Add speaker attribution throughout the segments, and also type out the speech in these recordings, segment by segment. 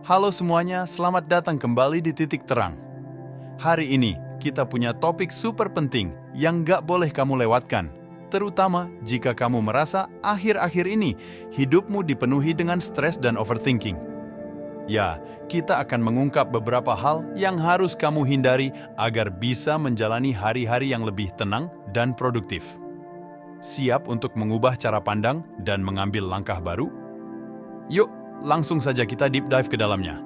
Speaker 1: Halo semuanya, selamat datang kembali di Titik Terang. Hari ini, kita punya topik super penting yang nggak boleh kamu lewatkan. Terutama jika kamu merasa akhir-akhir ini hidupmu dipenuhi dengan stres dan overthinking. Ya, kita akan mengungkap beberapa hal yang harus kamu hindari agar bisa menjalani hari-hari yang lebih tenang dan produktif. Siap untuk mengubah cara pandang dan mengambil langkah baru? Yuk, langsung saja kita deep dive ke dalamnya.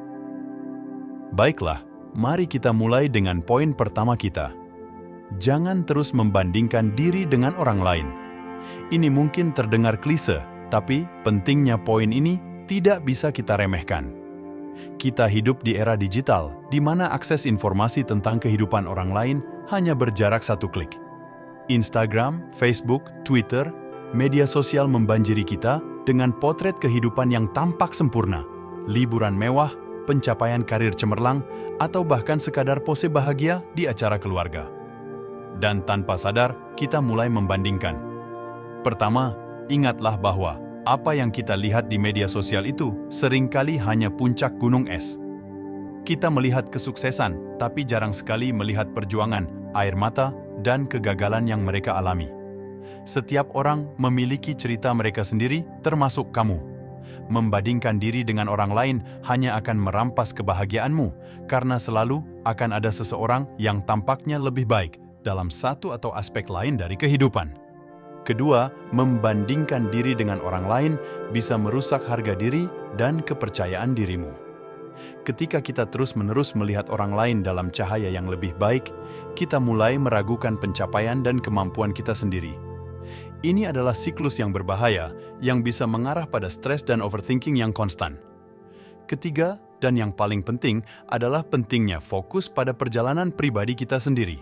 Speaker 1: Baiklah, mari kita mulai dengan poin pertama kita. Jangan terus membandingkan diri dengan orang lain. Ini mungkin terdengar klise, tapi pentingnya poin ini tidak bisa kita remehkan. Kita hidup di era digital, di mana akses informasi tentang kehidupan orang lain hanya berjarak satu klik. Instagram, Facebook, Twitter, media sosial membanjiri kita dengan potret kehidupan yang tampak sempurna, liburan mewah, pencapaian karir cemerlang, atau bahkan sekadar pose bahagia di acara keluarga. Dan tanpa sadar, kita mulai membandingkan. Pertama, ingatlah bahwa apa yang kita lihat di media sosial itu seringkali hanya puncak gunung es. Kita melihat kesuksesan, tapi jarang sekali melihat perjuangan, air mata, dan kegagalan yang mereka alami. Setiap orang memiliki cerita mereka sendiri, termasuk kamu. Membandingkan diri dengan orang lain hanya akan merampas kebahagiaanmu, karena selalu akan ada seseorang yang tampaknya lebih baik dalam satu atau aspek lain dari kehidupan. Kedua, membandingkan diri dengan orang lain bisa merusak harga diri dan kepercayaan dirimu. Ketika kita terus-menerus melihat orang lain dalam cahaya yang lebih baik, kita mulai meragukan pencapaian dan kemampuan kita sendiri. Ini adalah siklus yang berbahaya yang bisa mengarah pada stres dan overthinking yang konstan. Ketiga, dan yang paling penting adalah pentingnya fokus pada perjalanan pribadi kita sendiri.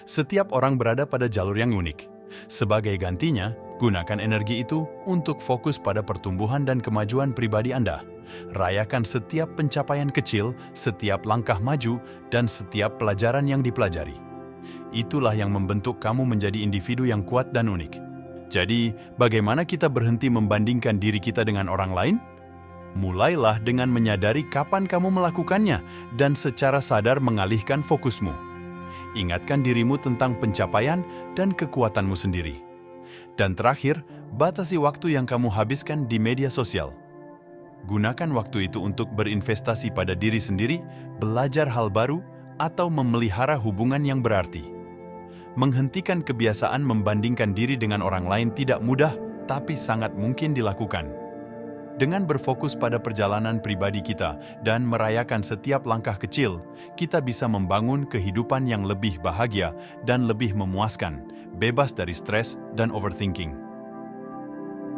Speaker 1: Setiap orang berada pada jalur yang unik. Sebagai gantinya, gunakan energi itu untuk fokus pada pertumbuhan dan kemajuan pribadi Anda. Rayakan setiap pencapaian kecil, setiap langkah maju, dan setiap pelajaran yang dipelajari. Itulah yang membentuk kamu menjadi individu yang kuat dan unik. Jadi, bagaimana kita berhenti membandingkan diri kita dengan orang lain? Mulailah dengan menyadari kapan kamu melakukannya dan secara sadar mengalihkan fokusmu. Ingatkan dirimu tentang pencapaian dan kekuatanmu sendiri. Dan terakhir, batasi waktu yang kamu habiskan di media sosial. Gunakan waktu itu untuk berinvestasi pada diri sendiri, belajar hal baru, atau memelihara hubungan yang berarti. Menghentikan kebiasaan membandingkan diri dengan orang lain tidak mudah, tapi sangat mungkin dilakukan. Dengan berfokus pada perjalanan pribadi kita dan merayakan setiap langkah kecil, kita bisa membangun kehidupan yang lebih bahagia dan lebih memuaskan, bebas dari stres dan overthinking.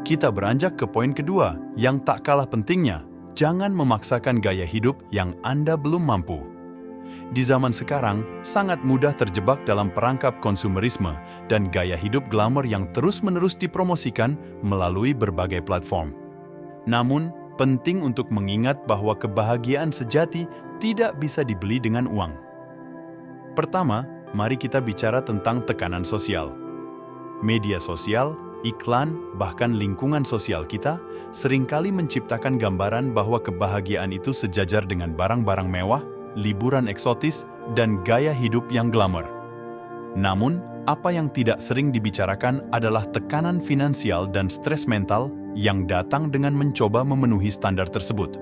Speaker 1: Kita beranjak ke poin kedua, yang tak kalah pentingnya, jangan memaksakan gaya hidup yang Anda belum mampu. Di zaman sekarang, sangat mudah terjebak dalam perangkap konsumerisme dan gaya hidup glamor yang terus-menerus dipromosikan melalui berbagai platform. Namun, penting untuk mengingat bahwa kebahagiaan sejati tidak bisa dibeli dengan uang. Pertama, mari kita bicara tentang tekanan sosial. Media sosial, iklan, bahkan lingkungan sosial kita seringkali menciptakan gambaran bahwa kebahagiaan itu sejajar dengan barang-barang mewah, liburan eksotis, dan gaya hidup yang glamor. Namun, apa yang tidak sering dibicarakan adalah tekanan finansial dan stres mental yang datang dengan mencoba memenuhi standar tersebut.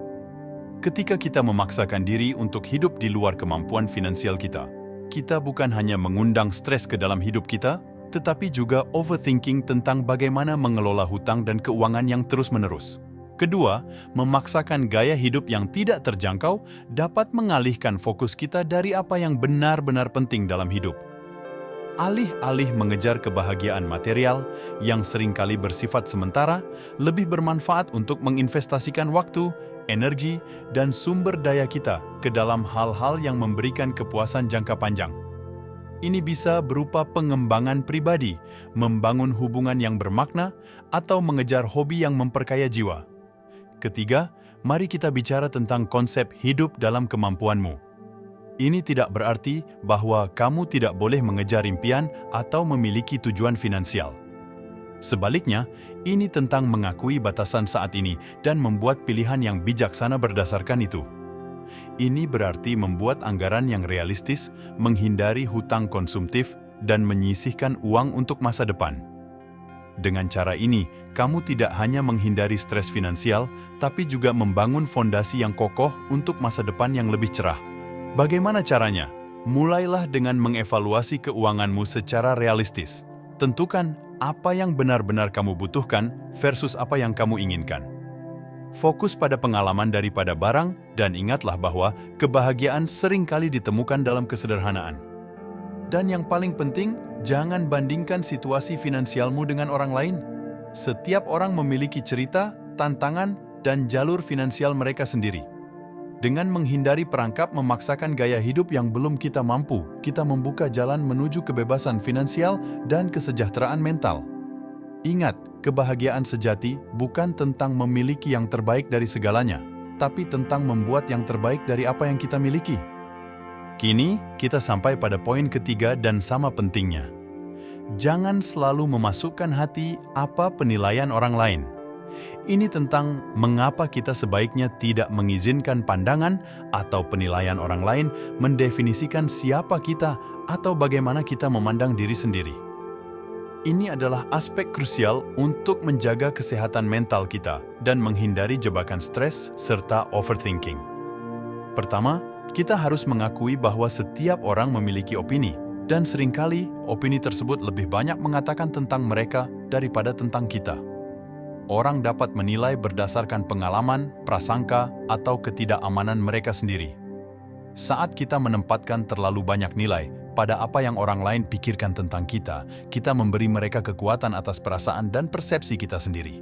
Speaker 1: Ketika kita memaksakan diri untuk hidup di luar kemampuan finansial kita, kita bukan hanya mengundang stres ke dalam hidup kita, tetapi juga overthinking tentang bagaimana mengelola hutang dan keuangan yang terus-menerus. Kedua, memaksakan gaya hidup yang tidak terjangkau dapat mengalihkan fokus kita dari apa yang benar-benar penting dalam hidup. Alih-alih mengejar kebahagiaan material yang seringkali bersifat sementara, lebih bermanfaat untuk menginvestasikan waktu, energi, dan sumber daya kita ke dalam hal-hal yang memberikan kepuasan jangka panjang. Ini bisa berupa pengembangan pribadi, membangun hubungan yang bermakna, atau mengejar hobi yang memperkaya jiwa. Ketiga, mari kita bicara tentang konsep hidup dalam kemampuanmu. Ini tidak berarti bahwa kamu tidak boleh mengejar impian atau memiliki tujuan finansial. Sebaliknya, ini tentang mengakui batasan saat ini dan membuat pilihan yang bijaksana berdasarkan itu. Ini berarti membuat anggaran yang realistis, menghindari hutang konsumtif, dan menyisihkan uang untuk masa depan. Dengan cara ini, kamu tidak hanya menghindari stres finansial, tapi juga membangun fondasi yang kokoh untuk masa depan yang lebih cerah. Bagaimana caranya? Mulailah dengan mengevaluasi keuanganmu secara realistis. Tentukan apa yang benar-benar kamu butuhkan versus apa yang kamu inginkan. Fokus pada pengalaman daripada barang, dan ingatlah bahwa kebahagiaan seringkali ditemukan dalam kesederhanaan. Dan yang paling penting, jangan bandingkan situasi finansialmu dengan orang lain. Setiap orang memiliki cerita, tantangan, dan jalur finansial mereka sendiri. Dengan menghindari perangkap memaksakan gaya hidup yang belum kita mampu, kita membuka jalan menuju kebebasan finansial dan kesejahteraan mental. Ingat, kebahagiaan sejati bukan tentang memiliki yang terbaik dari segalanya, tapi tentang membuat yang terbaik dari apa yang kita miliki. Kini, kita sampai pada poin ketiga dan sama pentingnya. Jangan selalu memasukkan hati apa penilaian orang lain. Ini tentang mengapa kita sebaiknya tidak mengizinkan pandangan atau penilaian orang lain mendefinisikan siapa kita atau bagaimana kita memandang diri sendiri. Ini adalah aspek krusial untuk menjaga kesehatan mental kita dan menghindari jebakan stres serta overthinking. Pertama, kita harus mengakui bahwa setiap orang memiliki opini, dan seringkali opini tersebut lebih banyak mengatakan tentang mereka daripada tentang kita. Orang dapat menilai berdasarkan pengalaman, prasangka, atau ketidakamanan mereka sendiri. Saat kita menempatkan terlalu banyak nilai pada apa yang orang lain pikirkan tentang kita, kita memberi mereka kekuatan atas perasaan dan persepsi kita sendiri.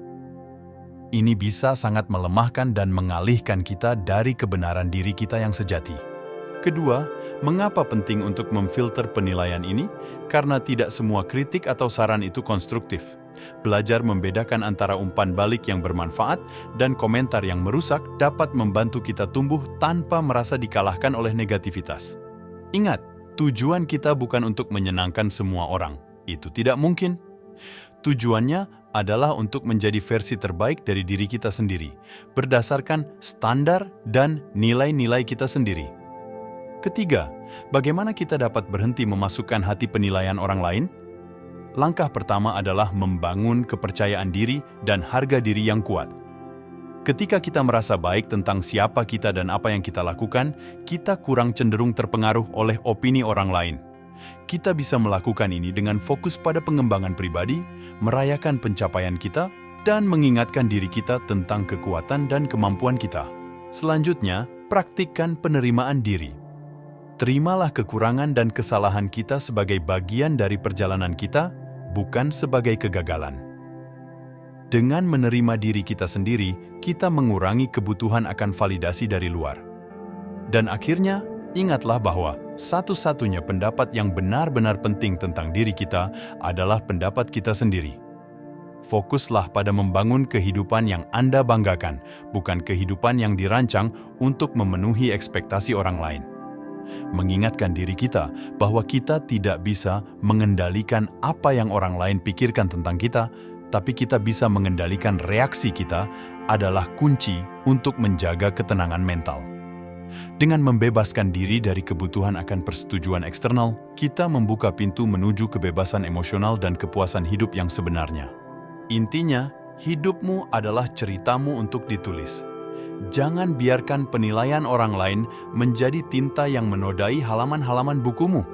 Speaker 1: Ini bisa sangat melemahkan dan mengalihkan kita dari kebenaran diri kita yang sejati. Kedua, mengapa penting untuk memfilter penilaian ini? Karena tidak semua kritik atau saran itu konstruktif. Belajar membedakan antara umpan balik yang bermanfaat dan komentar yang merusak dapat membantu kita tumbuh tanpa merasa dikalahkan oleh negativitas. Ingat, tujuan kita bukan untuk menyenangkan semua orang. Itu tidak mungkin. Tujuannya adalah untuk menjadi versi terbaik dari diri kita sendiri, berdasarkan standar dan nilai-nilai kita sendiri. Ketiga, bagaimana kita dapat berhenti memasukkan hati penilaian orang lain? Langkah pertama adalah membangun kepercayaan diri dan harga diri yang kuat. Ketika kita merasa baik tentang siapa kita dan apa yang kita lakukan, kita kurang cenderung terpengaruh oleh opini orang lain. Kita bisa melakukan ini dengan fokus pada pengembangan pribadi, merayakan pencapaian kita, dan mengingatkan diri kita tentang kekuatan dan kemampuan kita. Selanjutnya, praktikkan penerimaan diri. Terimalah kekurangan dan kesalahan kita sebagai bagian dari perjalanan kita, bukan sebagai kegagalan. Dengan menerima diri kita sendiri, kita mengurangi kebutuhan akan validasi dari luar. Dan akhirnya, ingatlah bahwa satu-satunya pendapat yang benar-benar penting tentang diri kita adalah pendapat kita sendiri. Fokuslah pada membangun kehidupan yang Anda banggakan, bukan kehidupan yang dirancang untuk memenuhi ekspektasi orang lain. Mengingatkan diri kita bahwa kita tidak bisa mengendalikan apa yang orang lain pikirkan tentang kita, tapi kita bisa mengendalikan reaksi kita adalah kunci untuk menjaga ketenangan mental. Dengan membebaskan diri dari kebutuhan akan persetujuan eksternal, kita membuka pintu menuju kebebasan emosional dan kepuasan hidup yang sebenarnya. Intinya, hidupmu adalah ceritamu untuk ditulis. Jangan biarkan penilaian orang lain menjadi tinta yang menodai halaman-halaman bukumu.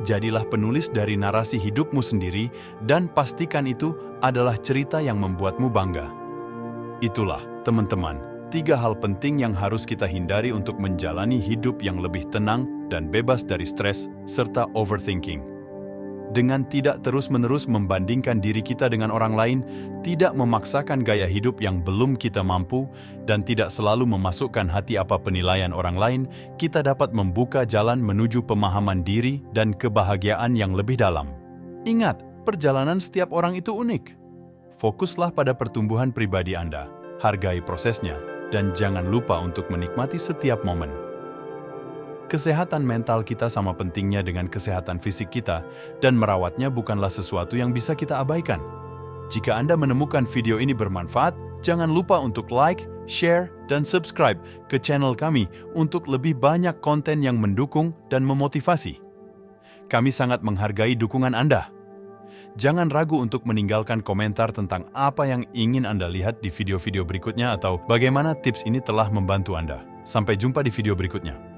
Speaker 1: Jadilah penulis dari narasi hidupmu sendiri dan pastikan itu adalah cerita yang membuatmu bangga. Itulah, teman-teman, 3 hal penting yang harus kita hindari untuk menjalani hidup yang lebih tenang dan bebas dari stres serta overthinking. Dengan tidak terus-menerus membandingkan diri kita dengan orang lain, tidak memaksakan gaya hidup yang belum kita mampu, dan tidak selalu memasukkan hati apa penilaian orang lain, kita dapat membuka jalan menuju pemahaman diri dan kebahagiaan yang lebih dalam. Ingat, perjalanan setiap orang itu unik. Fokuslah pada pertumbuhan pribadi Anda, hargai prosesnya, dan jangan lupa untuk menikmati setiap momen. Kesehatan mental kita sama pentingnya dengan kesehatan fisik kita, dan merawatnya bukanlah sesuatu yang bisa kita abaikan. Jika Anda menemukan video ini bermanfaat, jangan lupa untuk like, share, dan subscribe ke channel kami untuk lebih banyak konten yang mendukung dan memotivasi. Kami sangat menghargai dukungan Anda. Jangan ragu untuk meninggalkan komentar tentang apa yang ingin Anda lihat di video-video berikutnya atau bagaimana tips ini telah membantu Anda. Sampai jumpa di video berikutnya.